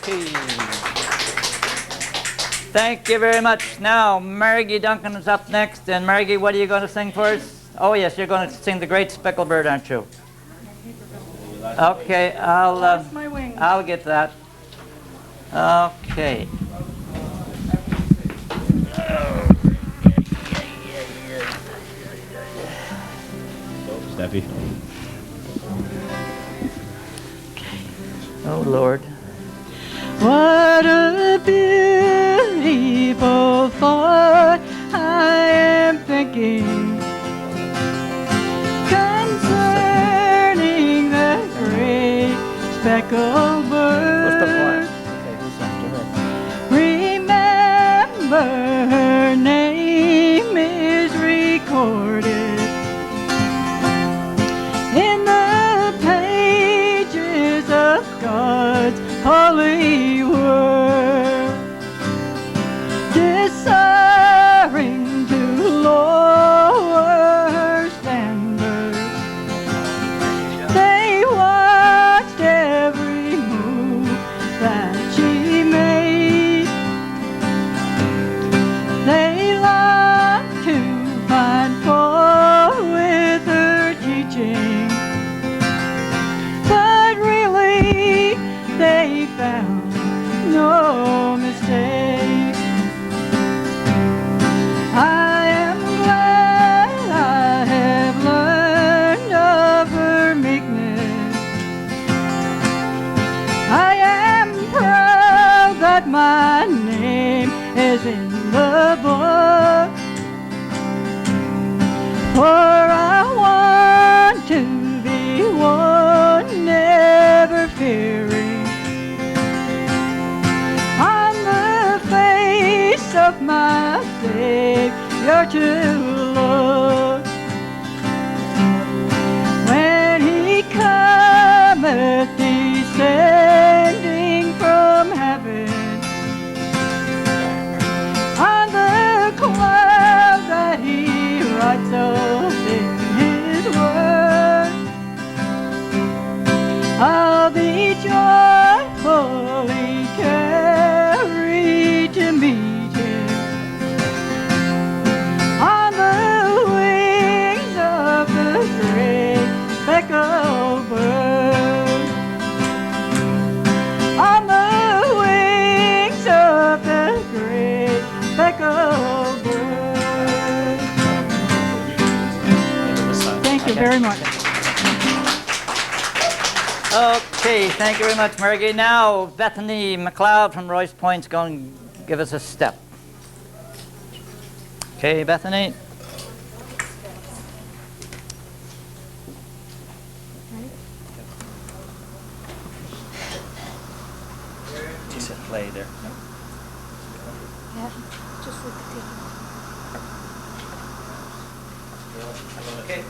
Okay. Thank you very much. Now, Margie Duncan is up next. And Margie, what are you going to sing for us? Oh, yes, you're going to sing The Great Speckled Bird, aren't you? Okay, I'll get that. Okay. Steffi. Oh, Lord. What a beautiful thought I am thinking concerning the great speckled bird. Remember, her name is recorded in the pages of God's holy word, desiring to lower her standards. They watched every move that she made. They longed to find fault with her teaching, but really they found no mistakes. I am glad I have learned of her meekness. I am proud that my name is in the book, for I want to be one never fearing on the face of my Savior to look. When he cometh descending from heaven on the cloud that he writes of in his word, I'll be joyfully carried to meet him on the wings of the great speckled bird, on the wings of the great speckled bird. Thank you very much. Okay, thank you very much, Margie. Now, Bethany McLeod from Royce Point is going to give us a step. Okay, Bethany. She said play there. Yeah, just like the Okay.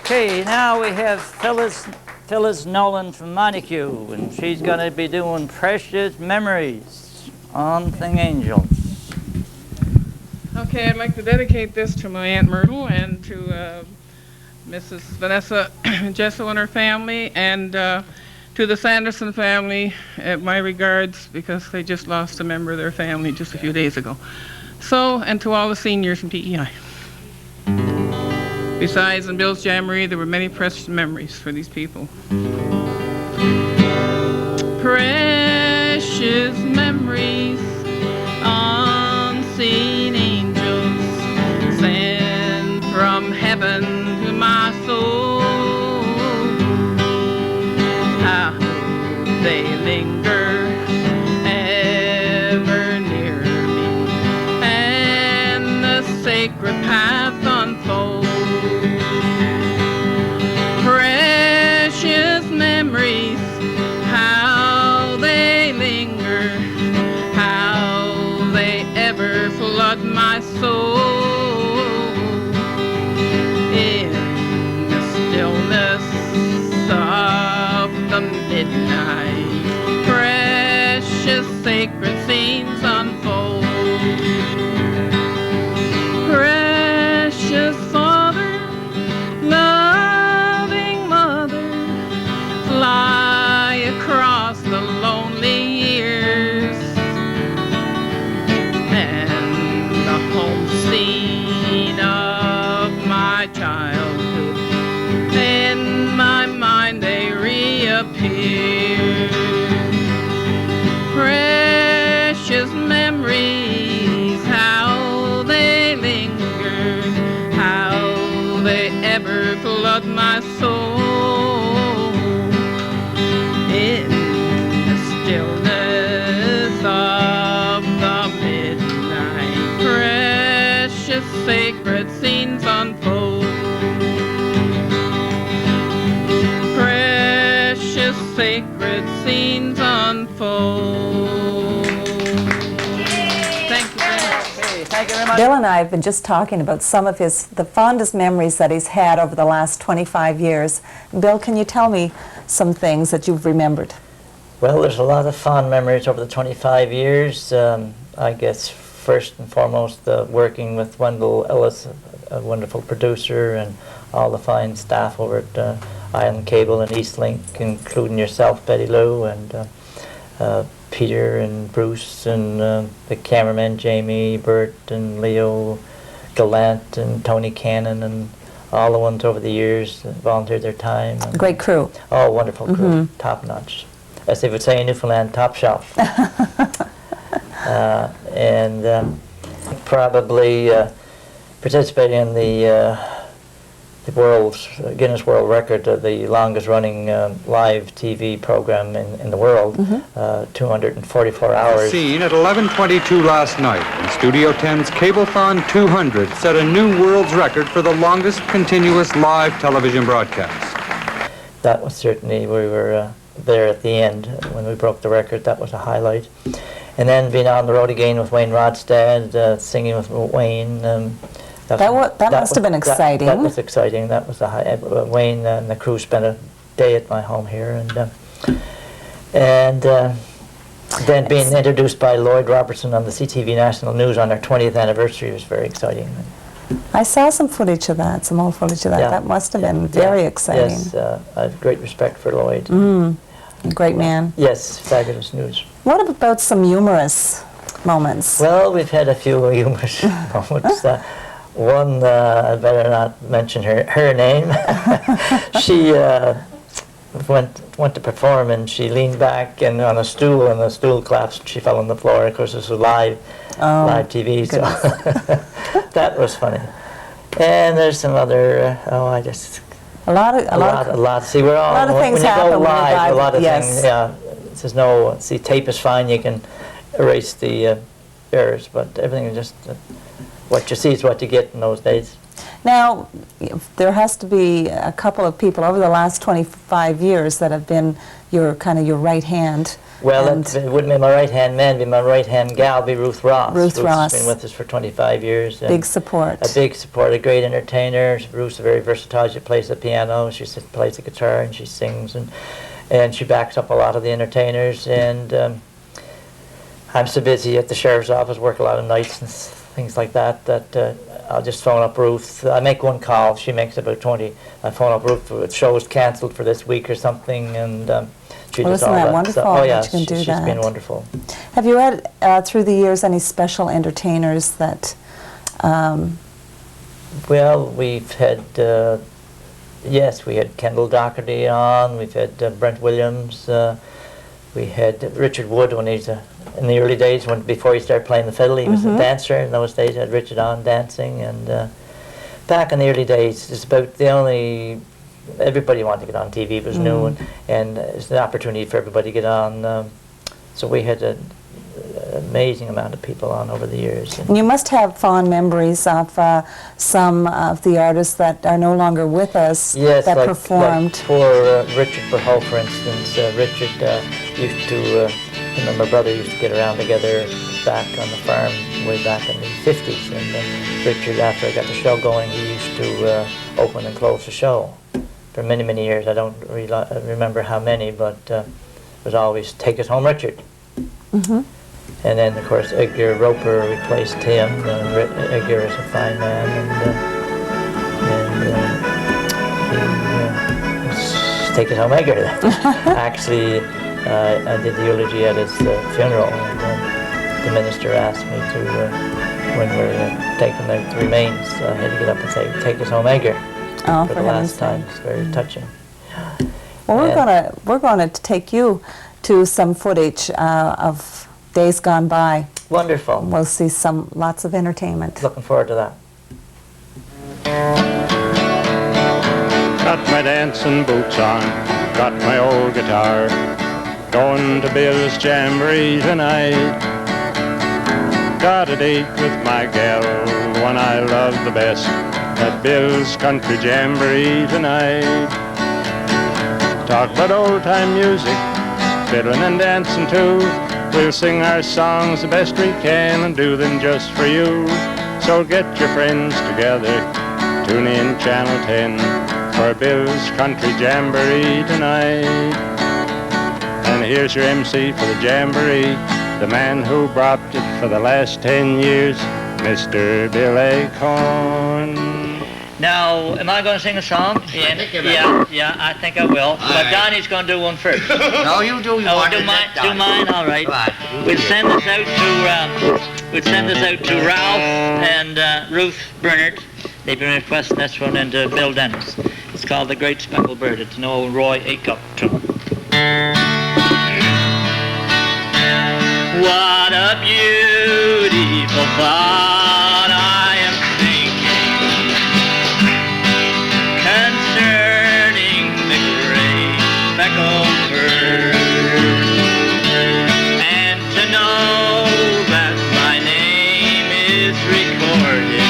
Okay, now we have Phyllis Nolan from Montague, and she's going to be doing Precious Memories on Sing Angels. Okay, I'd like to dedicate this to my Aunt Myrtle and to Mrs. Vanessa Jesso and her family, and to the Sanderson family, my regards, because they just lost a member of their family just a few days ago. So, and to all the seniors in PEI. Besides, in Bill's Jamboree, there were many precious memories for these people. Precious memories, unseen angels, sent from heaven to my soul. How they linger ever near me, and the sacred path unfolds. Precious memories, how they linger, how they ever flood my soul. In the stillness of the midnight, precious sacred scenes unfold. Precious Father, loving Mother, fly across the lonely years, and the home scene of my childhood, in my mind they reappear. Precious memories, how they linger, how they ever flood my soul. In the stillness of the midnight, precious sacred scenes unfold. Precious sacred scenes unfold. Thank you very much. Okay, thank you very much. Bill and I have been just talking about some of the fondest memories that he's had over the last 25 years. Bill, can you tell me some things that you've remembered? Well, there's a lot of fond memories over the 25 years. I guess first and foremost working with Wendell Ellis, a wonderful producer, and all the fine staff over at Island Cable and Eastlink, including yourself, Betty Lou, and Peter and Bruce, and the cameramen, Jamie, Bert, and Leo Gallant, and Tony Cannon, and all the ones over the years that volunteered their time. And Great crew. oh, wonderful crew, top notch. As they would say in Newfoundland, top shelf. And probably participating in the Guinness World Record, the longest running live TV program in the world, 244 hours. Seen at 11:22 last night, and Studio 10's Cablethon 200 set a new world's record for the longest continuous live television broadcast. That was certainly, we were there at the end when we broke the record. That was a highlight. And then being on the road again with Wayne Rodstad, singing with Wayne. That must have been exciting. That was exciting. That was a high. Wayne and the crew spent a day at my home here, and then being introduced by Lloyd Robertson on the CTV National News on their 20th anniversary was very exciting. I saw some footage of that, some old footage of that. Yeah. That must have been very exciting. Yes, I have great respect for Lloyd. Great man. Yes, fabulous news. What about some humorous moments? Well, we've had a few humorous moments. One, I better not mention her name. She went to perform, and she leaned back and on a stool, and the stool collapsed. She fell on the floor. Of course, this was live TV, so that was funny. And there's some other. A lot. See, we're all a lot of things when you happen go when you're live. A live, lot of yes. things. Yeah, there's no. See, tape is fine. You can erase the errors, but everything is just what you see is what you get in those days. Now, there has to be a couple of people over the last 25 years that have been your right hand. Well, it wouldn't be my right-hand man, it'd be my right-hand gal, be Ruth Ross. Ruth Ross. Has been with us for 25 years. Big support. A big support, a great entertainer. Ruth's very versatile. She plays the piano, she plays the guitar, and she sings, and she backs up a lot of the entertainers. And I'm so busy at the sheriff's office, work a lot of nights and things like that, I'll just phone up Ruth. I make one call, she makes about 20. I phone up Ruth, the show's cancelled for this week or something, and she does all that. Wonderful? Oh yeah, that you can do she's that. been wonderful. Have you had, through the years, any special entertainers that... Well, we've had, yes, we had Kendall Doherty on, we've had Brent Williams, we had Richard Wood when he's in the early days, before he started playing the fiddle, he was a dancer in those days. I had Richard on dancing, and back in the early days, it's about the only, everybody wanted to get on TV, it was new, and it's an opportunity for everybody to get on. So we had an amazing amount of people on over the years. And you must have fond memories of some of the artists that are no longer with us, yes, that performed. Like poor Richard Berhow, for instance. Richard used to, him and my brother used to get around together back on the farm way back in the 50s. And Richard, after I got the show going, he used to open and close the show for many, many years. I don't remember how many, but it was always "Take Us Home, Richard." And then, of course, Edgar Roper replaced him. Edgar is a fine man, and he was "Take Us Home, Edgar." Actually, I did the eulogy at his funeral, and the minister asked me to, when we were taking out the remains, I had to get up and say, "Take us home, Edgar," for the last time. It's very touching. Well, we're gonna take you to some footage of days gone by. Wonderful. We'll see lots of entertainment. Looking forward to that. Got my dancing boots on, got my old guitar, going to Bill's Jamboree tonight. Got a date with my gal, one I love the best, at Bill's Country Jamboree tonight. Talk about old-time music, fiddling and dancing too. We'll sing our songs the best we can and do them just for you. So get your friends together, tune in Channel 10 for Bill's Country Jamboree tonight. And here's your MC for the Jamboree, the man who brought it for the last 10 years, Mr. Bill Acorn. Now, am I going to sing a song? Yeah, I think I will. But Donnie's going to do one first. No, you do. Do mine. All right. We'll send this out to Ralph and Ruth Bernard. They've been requesting this one, and Bill Dennis. It's called "The Great Speckled Bird." It's an old Roy Acuff tune. What a beautiful thought I am thinking concerning the great speckled bird, and to know that my name is recorded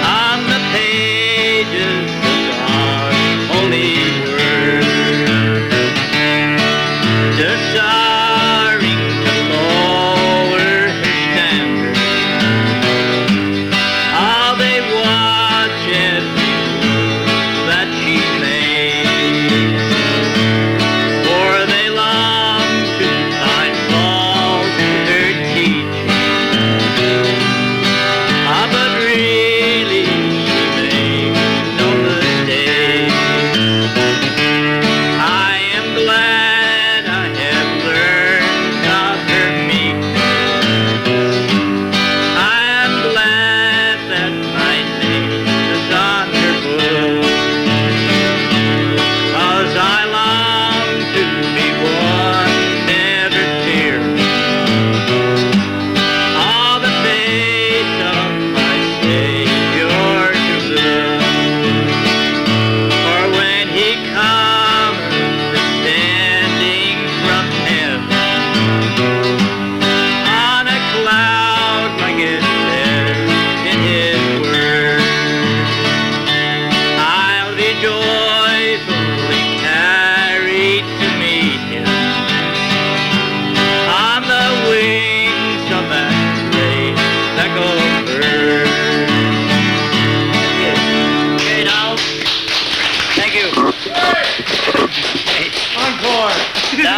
on the pages of God's holy word. Desiring to lower his standard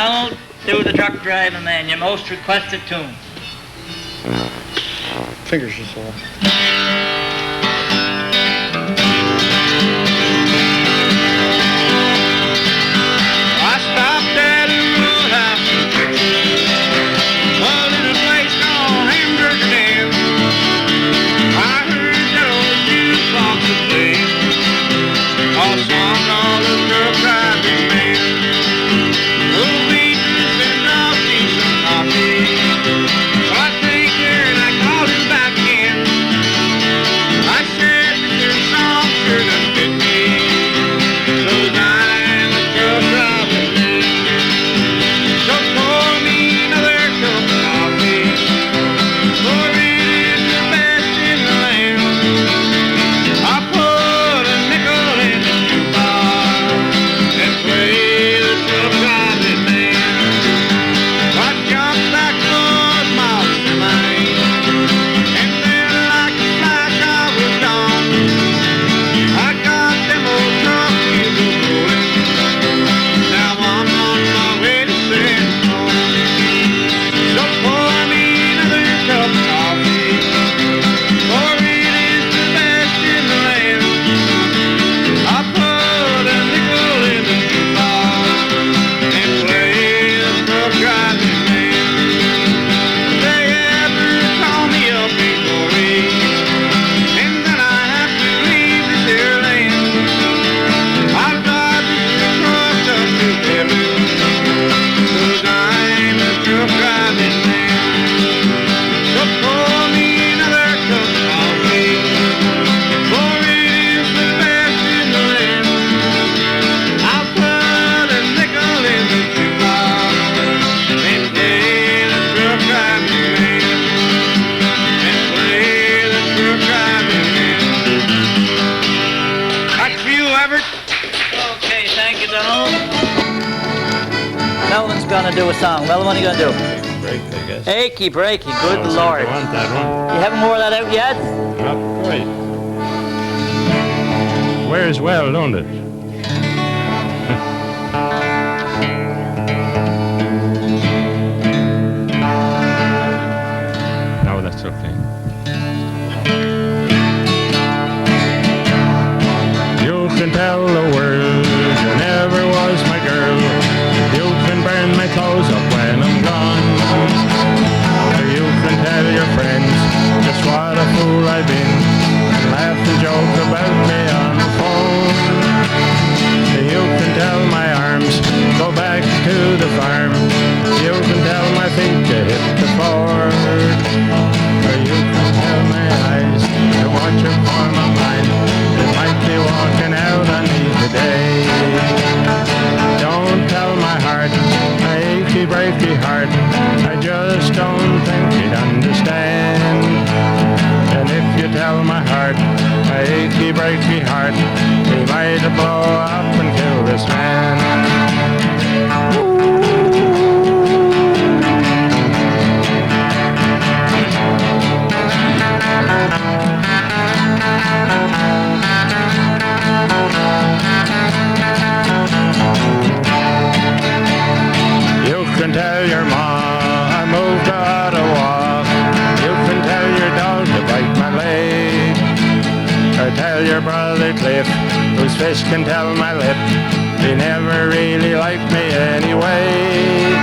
Donald, do the truck driving man, your most requested tune. Fingers are sore. I stopped at a roadhouse in Texas, a little place called Hamburger Dan. I heard that old jukebox was playing a song called The Truck Driving Man. The waitress said, "I'll see some coffee." So I thanked her and I called him back in. I said that your song sure does fit me, 'cause I'm a truck driving man. So pour me another cup of coffee, for it is the best in the land. I put a nickel in the jukebox and play the truck driving man. I jumped back towards my semi, and then like a flash I was gone. I got them old truck wheels rolling. Now I'm on my way to San Antonio. So pour me another cup of coffee, for it is the best in the land. I put a nickel in the jukebox and play the truck driving man. They ever call me up before me, and then I have to leave this here land. I'll drive this truck up to heaven, 'cause I'm a truck driving man. So pour me another cup of coffee, for it is the best in the land. I'll put a nickel in the jukebox and play the truck driving man. And play the truck driving man. Back to you, Everett. Okay, thank you, Donald. Melvin's gonna do a song. Melvin, what are you gonna do? Break, I guess. Achy breaky, good Oh, Lord. I want that one. You haven't wore that out yet? Not quite. Wears well, don't it? No, that's okay. You can tell the world you never was my girl. You can burn my clothes up when I'm gone. Or you can tell your friends just what a fool I've been, and laugh and joke about me on the phone. You can tell my arms go back to the farm. You can tell my feet to hit the floor. Or you can tell my eyes to watch her for my mind. It might be walking out on me today. Don't tell my heart, my achy breaky heart, I just don't think you'd understand. And if you tell my heart, my achy breaky heart, he might blow up and kill this man. You can tell your ma I moved out of walk. You can tell your dog to bite my leg. Or tell your brother Cliff, whose fish can tell my lip, he never really liked me anyway.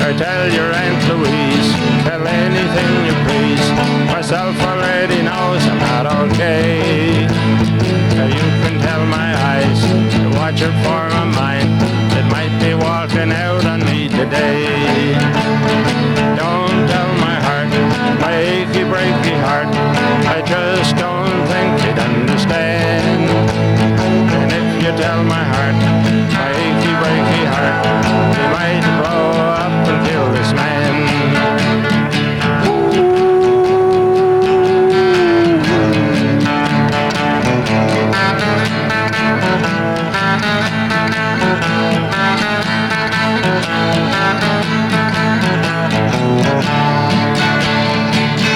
Or tell your Aunt Louise, tell anything you please, myself already knows I'm not okay. Or you can tell my eyes to watch her for my mind, it might be walking out on me today. Don't tell my heart, my achy breaky heart, I just don't think you'd understand. And if you tell my heart, my achy breaky heart, he might blow up and kill this man.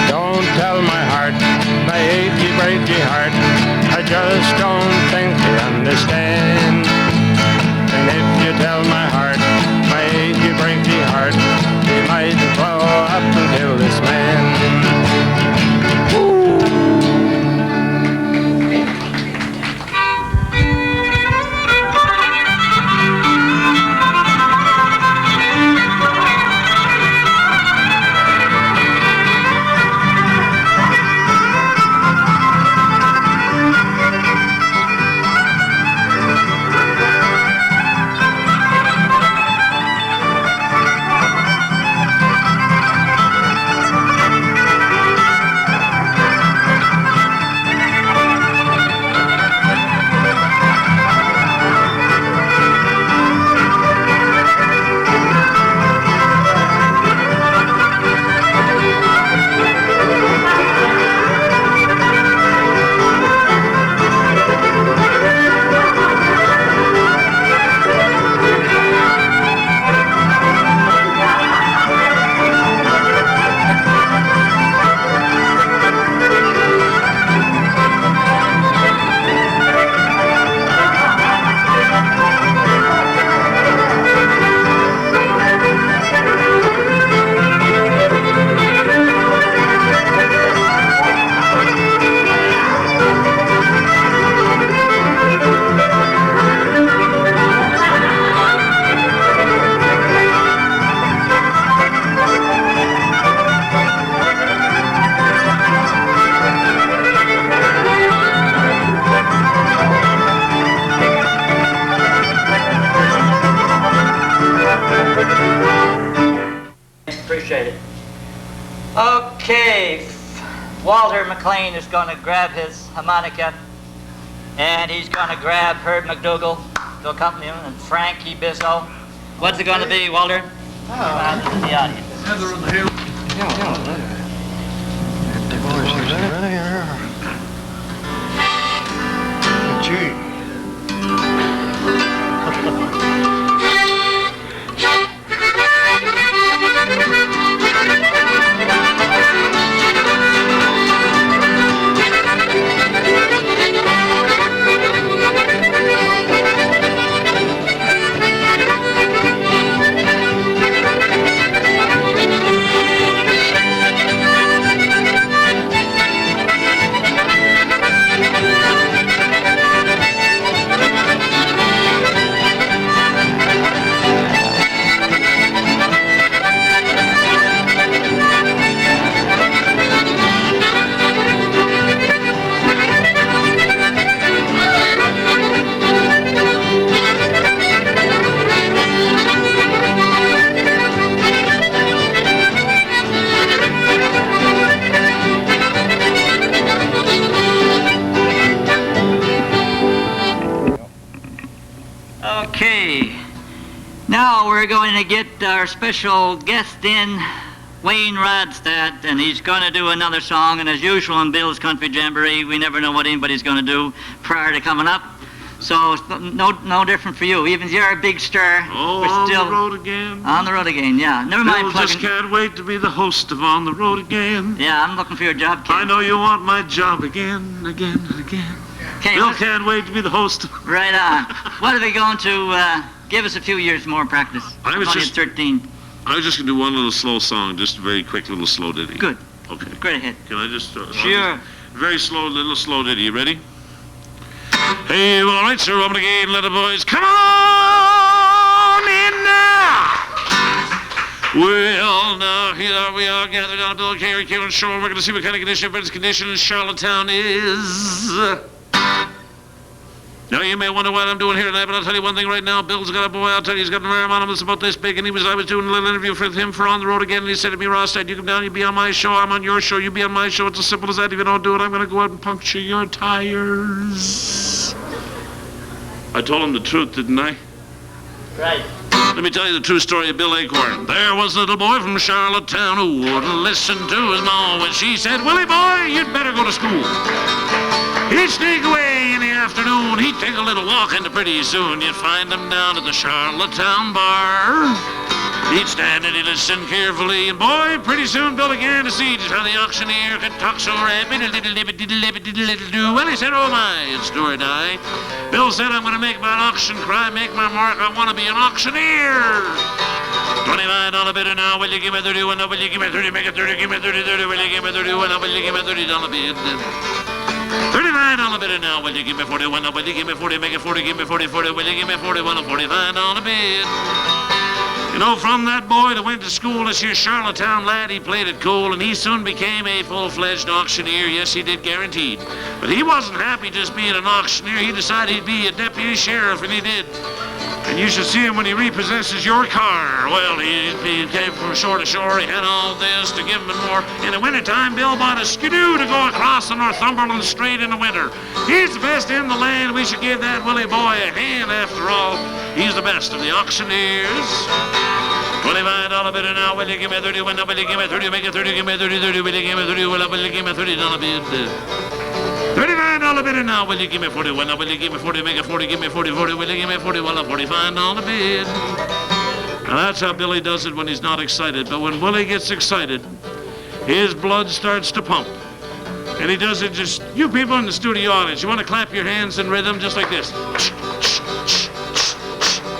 Don't tell my heart, my achy breaky heart, I just don't think you understand. And if you tell my heart, my achy ride the plow up and kill this man. Appreciate it. Okay, Walter McLean is going to grab his harmonica, and he's going to grab Herb McDougall to accompany him, and Frankie Bizzo. What's it going to be, Walter? Oh, in the audience. Heather on the hill. Gee. Okay, now we're going to get our special guest in, Wayne Rodstad, and he's going to do another song, and as usual in Bill's Country Jamboree, we never know what anybody's going to do prior to coming up, so it's no different for you. Even if you're a big star, Oh, we're still on the road again. on the road again, yeah. Never mind Bill plugging. just can't wait to be the host of On the Road Again. Yeah, I'm looking for your job, kid. I know you want my job again, again, and again. Okay, Bill can't wait to be the host. right on. What are they going to give us a few years more practice? I was Only just- 13. I was just going to do one little slow song, just a very quick little slow ditty. Good. Okay. Great ahead. Can I just... Sure. Very slow, little slow ditty. You ready? Hey, all right, sir, open again, little boys. Come on in now! Well, now, here we are gathered on Bill Carey Kieran Shore. We're going to see what kind of condition everybody's condition in Charlottetown is. Now, you may wonder what I'm doing here tonight, but I'll tell you one thing right now. Bill's got a boy, I'll tell you, he's got an arm on him that's about this big, and I was doing a little interview with him for On the Road Again, and he said to me, Rostad, you come down, you be on my show, I'm on your show, you be on my show. It's as simple as that. If you don't do it, I'm going to go out and puncture your tires. I told him the truth, didn't I? Right. Let me tell you the true story of Bill Acorn. There was a little boy from Charlottetown who wouldn't listen to his mom when she said, Willie boy, you'd better go to school. He'd sneak away in the afternoon. He'd take a little walk, and pretty soon you'd find him down at the Charlottetown bar. He'd stand and he'd listen carefully, and boy, pretty soon Bill began to see just how the auctioneer could talk so rapid. Well, he said, oh my, it's do or die. Bill said, I'm going to make my auction cry, make my mark. I want to be an auctioneer. $25 bidder now. Will you give me 31? Will you give me 30? Make it 30. Give me 30, 30. Will you give me 31? Will you give me $30 bid? $35 bidder now. Will you give me 41? Will you give me 40? Make it 40. Give me 40, 40. Will you give me 41? A $45 bid. You know, from that boy that went to school, this here Charlottetown lad, he played it cool, and he soon became a full-fledged auctioneer. Yes, he did, guaranteed. But he wasn't happy just being an auctioneer. He decided he'd be a deputy sheriff, and he did. And you should see him when he repossesses your car. Well, he came from shore to shore. He had all this to give him and more. In the wintertime, Bill bought a skidoo to go across the Northumberland Strait in the winter. He's the best in the land. We should give that Willie boy a hand after all. He's the best of the auctioneers. $25 bidder now. Will you give me 31? Will you give me 30? Make it 30. Give me 30, 30. Will you give me 30? Will you give me $30 bid? $39 bidder now. Will you give me 41? Will you give me 40? Make it 40. Give me 40, 40. Will you give me 40? Well, a $45 bid. Now that's how Billy does it when he's not excited. But when Willie gets excited, his blood starts to pump. And he does it just, you people in the studio audience, you want to clap your hands in rhythm just like this.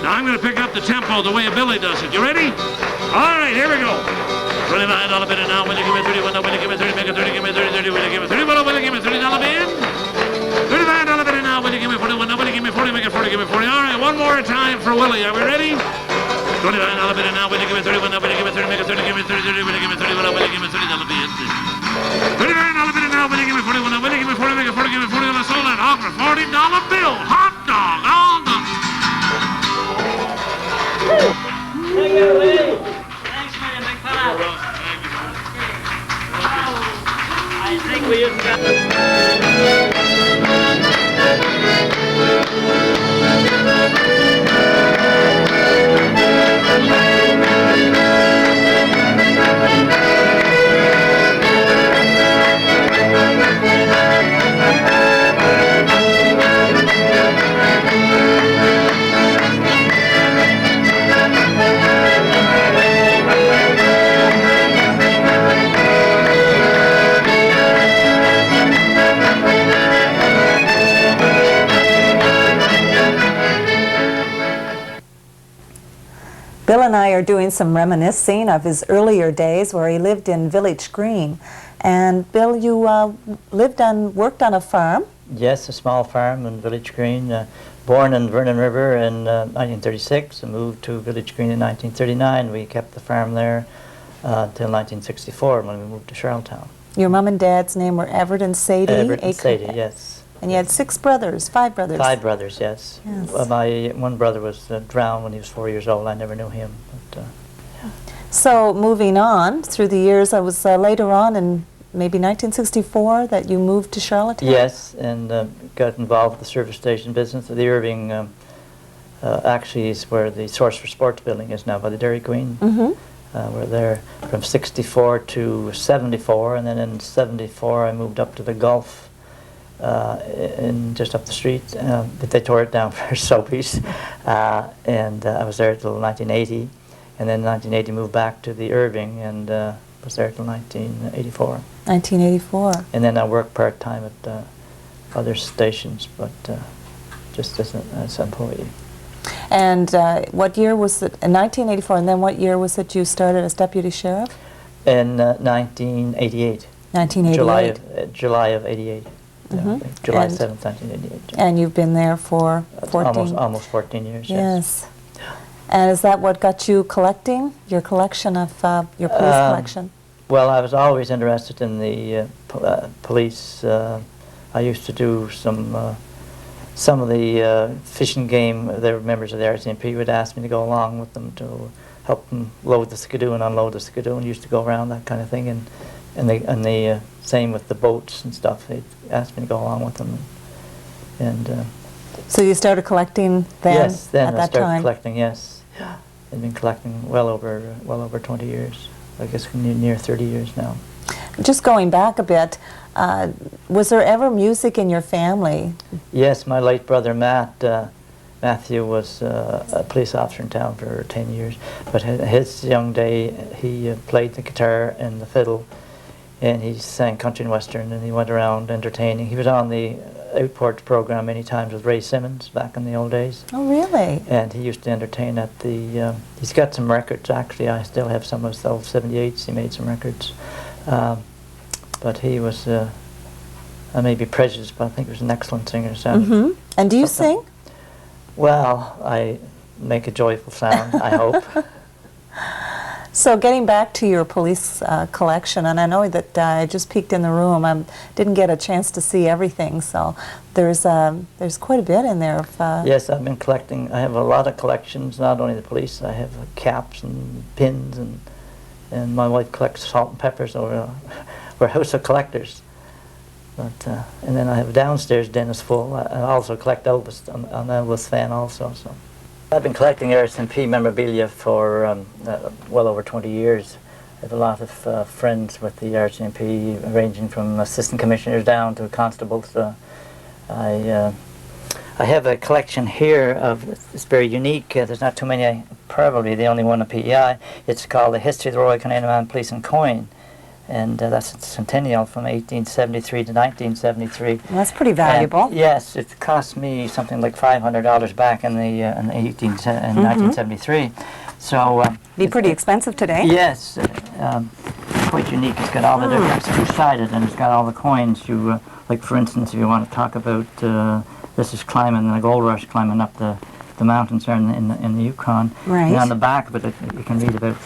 Now I'm going to pick up the tempo the way Billy does it. You ready? All right, here we go. $29 bidder now. Will you give me 31? Will you give me 30? Make it 30. Give me 30, 30. Will you give me 30? Will you give me $30 bid? $35 bidder now. Will you give me 41? Will you give me 40? Make it 40. Give me 40. All right, one more time for Willie. Are we ready? $29 bidder now. Will you give me 31? Will you give me 30? Make it 30. Give me 30, 30. Will you give me 30? Will you give me $30 bid? $39 bidder now. Will you give me 41? Will you give me 40? Make it 40. Give me 40. Let's hold that hog for $40 bill. Hot dog. All done. Thank you, Willie. Thanks, man. Big fella. I think we used to... Bill and I are doing some reminiscing of his earlier days where he lived in Village Green. And Bill, you worked on a farm? Yes, a small farm in Village Green. Born in Vernon River in 1936 and moved to Village Green in 1939. We kept the farm there until 1964 when we moved to Charlottetown. Your mom and dad's name were Everett and Sadie? Everett and Sadie, yes. And you had 5 brothers? 5 brothers, yes. My one brother was drowned when he was 4 years old. I never knew him. But, So moving on through the years, I was later on in maybe 1964 that you moved to Charlottetown? Yes, and got involved with the service station business. The Irving actually is where the Source for Sports building is now by the Dairy Queen. Mm-hmm. We're there from 64 to 74, and then in 74 I moved up to the Gulf in just up the street. But they tore it down for Sobeys, and I was there till 1980, and then in 1980 moved back to the Irving and was there till 1984. 1984. And then I worked part-time at other stations, but just as an employee. And what year was it? In 1984, and then what year was it you started as deputy sheriff? In 1988. 1988. July of 88. Mm-hmm. July 7th, 1988. And you've been there for 14? Almost 14 years, yes. And is that what got you collecting, your collection of, your police collection? Well, I was always interested in the police. I used to do some of the fishing game. They were members of the RCMP would ask me to go along with them to help them load the skidoo and unload the skidoo, and used to go around that kind of thing. And the same with the boats and stuff. They asked me to go along with them. And so you started collecting then? Yes, then at that I started time. collecting. Yes, I've been collecting well over 20 years. I guess near 30 years now. Just going back a bit, was there ever music in your family? Yes, my late brother Matthew was a police officer in town for 10 years. But his young day, he played the guitar and the fiddle, and he sang country and western, and he went around entertaining. He was on the outport program many times with Ray Simmons back in the old days. Oh, really? And he used to entertain at the, he's got some records actually. I still have some of his old 78s. He made some records. But he was, I may be prejudiced, but I think he was an excellent singer. Mm-hmm. And do you sing? Well, I make a joyful sound, I hope. So getting back to your police collection, and I know that I just peeked in the room. I didn't get a chance to see everything, so there's quite a bit in there. Yes, I've been collecting. I have a lot of collections, not only the police. I have caps and pins, and my wife collects salt and peppers. We're a house of collectors. But and then I have a downstairs den is full. I also collect Elvis. I'm an Elvis fan also. So. I've been collecting RSMP memorabilia for well over 20 years. I have a lot of friends with the RSMP, ranging from assistant commissioners down to constables. I have a collection here of, it's very unique. There's not too many, probably the only one at PEI. It's called The History of the Royal Canadian Man Police and Coin. And that's a centennial from 1873 to 1973. Well, that's pretty valuable. And yes, it cost me something like $500 back in 1973. So be pretty expensive today. Yes, quite unique. It's got all the different, it's two-sided, and it's got all the coins. You like, for instance, if you want to talk about this is climbing the gold rush, climbing up the mountains there in the Yukon. Right. And on the back of it, you can read about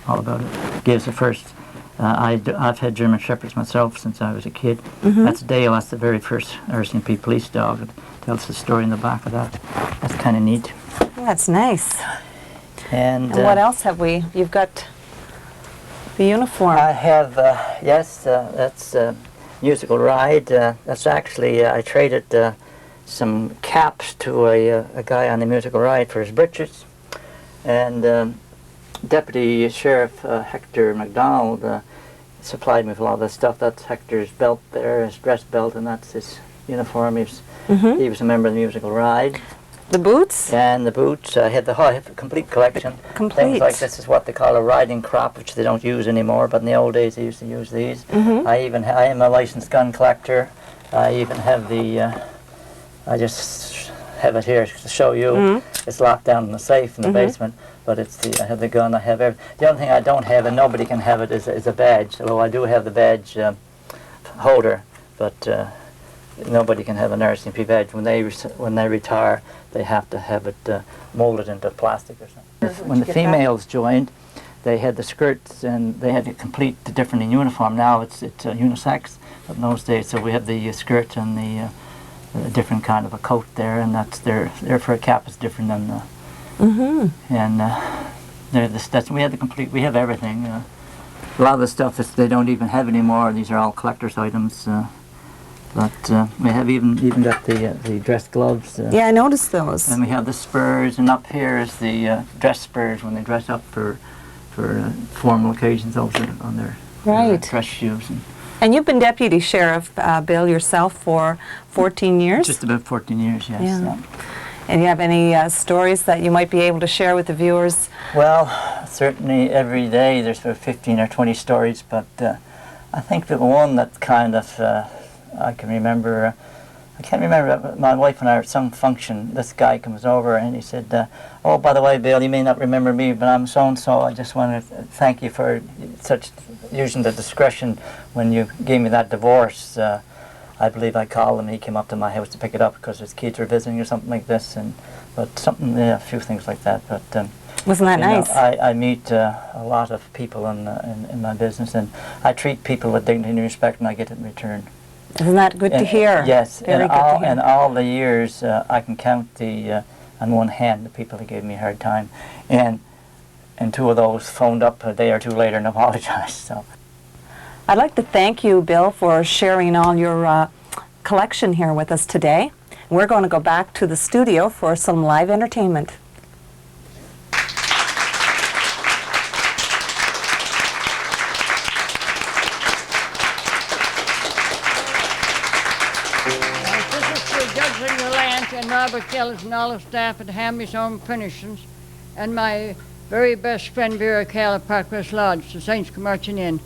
all about it. It gives the first. I've had German Shepherds myself since I was a kid. Mm-hmm. That's Dale. That's the very first RCMP police dog. It tells the story in the back of that. That's kind of neat. That's nice. And what else have we? You've got the uniform. I have, yes, that's Musical Ride. That's actually, I traded some caps to a guy on the Musical Ride for his breeches. And Deputy Sheriff Hector MacDonald supplied me with a lot of this stuff. That's Hector's belt there, his dress belt, and that's his uniform. He was a member of the Musical Ride. The boots? And the boots. I had a complete collection. Complete. Things like this is what they call a riding crop, which they don't use anymore, but in the old days they used to use these. I am a licensed gun collector. I even have the, I just have it here to show you. It's locked down in the safe in the basement. But it's I have the gun, I have everything. The only thing I don't have, and nobody can have it, is a badge. Although I do have the badge holder, but nobody can have an RCMP badge. When they retire, they have to have it molded into plastic or something. When the females joined, they had the skirts, and they had a complete different in uniform. Now it's unisex, but in those days, so we have the skirt and the different kind of a coat there, and that's their for a cap is different than the. And we have the complete. We have everything. A lot of the stuff that they don't even have anymore. These are all collector's items. But we have even got the dress gloves. Yeah, I noticed those. And we have the spurs, and up here is the dress spurs when they dress up for formal occasions, also on their dress shoes. And you've been deputy sheriff, Bill, yourself for 14 years. Just about 14 years, yes. Yeah. And you have any stories that you might be able to share with the viewers? Well, certainly every day there's about 15 or 20 stories, but I think the one that kind of I can remember, I can't remember, my wife and I were at some function. This guy comes over and he said, oh, by the way, Bill, you may not remember me, but I'm so-and-so. I just want to thank you for using the discretion when you gave me that divorce. I believe I called him, and he came up to my house to pick it up because his kids were visiting or something like this, but something, a few things like that. But wasn't that nice? I meet a lot of people in my business, and I treat people with dignity and respect, and I get it in return. Isn't that good to hear? Yes, Very good to hear. In all the years, I can count on one hand the people who gave me a hard time, and two of those phoned up a day or two later and apologized. So. I'd like to thank you, Bill, for sharing all your collection here with us today. We're going to go back to the studio for some live entertainment. This is for Judge Lance and Robert Kellis and all the staff at Hammy's Home Furnishings, and my very best friend Vera Cal at Parkwest Lodge. The Saints come marching in.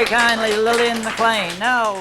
very kindly, Lillian McLean. Now,